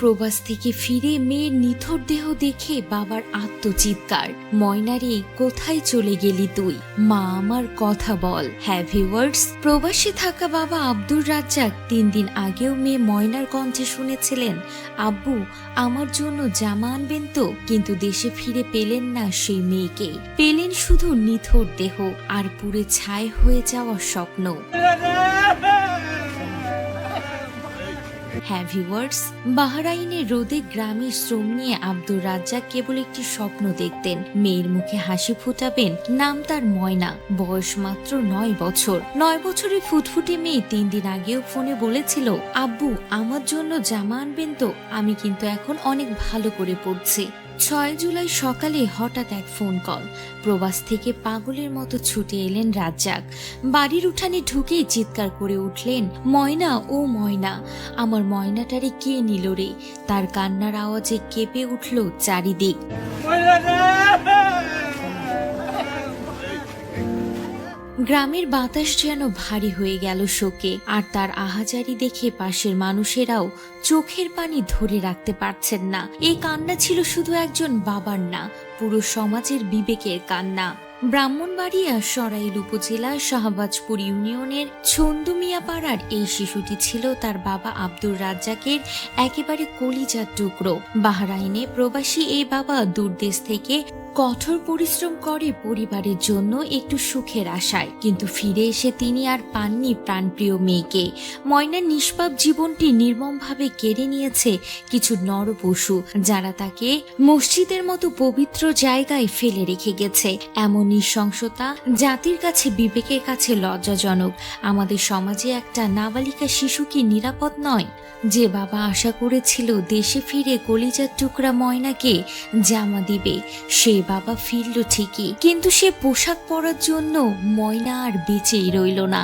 প্রবাস থেকে ফিরে মেয়ের নিথর দেহ দেখে বাবার আত্মচিৎকার, ময়নারে কোথায় চলে গেলি তুই, মা আমার কথা বল। হ্যাঁ ভিউয়ার্স, প্রবাসে থাকা বাবা আব্দুর রাজ্জাক 3 দিন আগেও মেয়ে ময়নার কণ্ঠে শুনেছিলেন, আব্বু আমার জন্য জামা আনবেন তো। কিন্তু দেশে ফিরে পেলেন না সেই মেয়েকে, পেলেন শুধু নিথর দেহ আর পুড়ে ছাই হয়ে যাওয়া স্বপ্ন। হ্যাঁ ভিউয়ার্স, বাহরাইনের রোদে গ্রামের শ্রম নিয়ে আব্দুর রাজ্জাক কেবল একটি স্বপ্ন দেখতেন, মেয়ের মুখে হাসি ফোটাবেন। নাম তার ময়না, বয়স মাত্র 9 বছর। 9 বছরের ফুটফুটে মেয়ে 3 দিন আগেও ফোনে বলেছিল, আব্বু আমার জন্য জামা আনবেন তো, আমি কিন্তু এখন অনেক ভালো করে পড়ছি। 6 জুলাই সকালে হঠাৎ এক ফোন কল। প্রবাস থেকে পাগলের মতো ছুটে এলেন রাজ্জাক। বাড়ির উঠানে ঢুকেই চিৎকার করে উঠলেন, ময়না ও ময়না, আমার ময়নাটারে কে নিল রে। তার কান্নার আওয়াজে কেঁপে উঠল চারিদিক। গ্রামের বাতাস যেন ভারী হয়ে গেল শোকে, আর তার আহাজারি দেখে পাশের মানুষেরাও চোখের পানি ধরে রাখতে পারছেন না। এই কান্না ছিল শুধু একজন বাবার না, পুরো সমাজের বিবেকের কান্না। ব্রাহ্মণবাড়িয়া সরাইল উপজেলা শাহবাজপুর ইউনিয়নের ছন্দুমিয়া পাড়ার এই শিশুটি ছিল তার বাবা আব্দুর রাজ্জাকের একেবারে কলিজার টুকরো। বাহরাইনে প্রবাসী এই বাবা দূরদেশ থেকে কঠোর পরিশ্রম করে পরিবারের জন্য একটু সুখের আশায়, কিন্তু ফিরে এসে তিনি আর পাননি প্রাণপ্রিয় মেয়েকে। ময়নার নিষ্পাপ জীবনটি নির্মমভাবে কেড়ে নিয়েছে কিছু নরপশু, যারা তাকে মসজিদের মতো পবিত্র জায়গায় ফেলে রেখে গেছে। এমন নৃশংসতা জাতির কাছে, বিবেকের কাছে লজ্জাজনক। আমাদের সমাজে একটা নাবালিকা শিশু কি নিরাপদ নয়? যে বাবা আশা করেছিল দেশে ফিরে কলিজার টুকরা ময়নাকে জামা দিবে, সে বাবা ফিরল ঠিকই, কিন্তু সে পোশাক পরার জন্য ময়না আর বেঁচেই রইল না।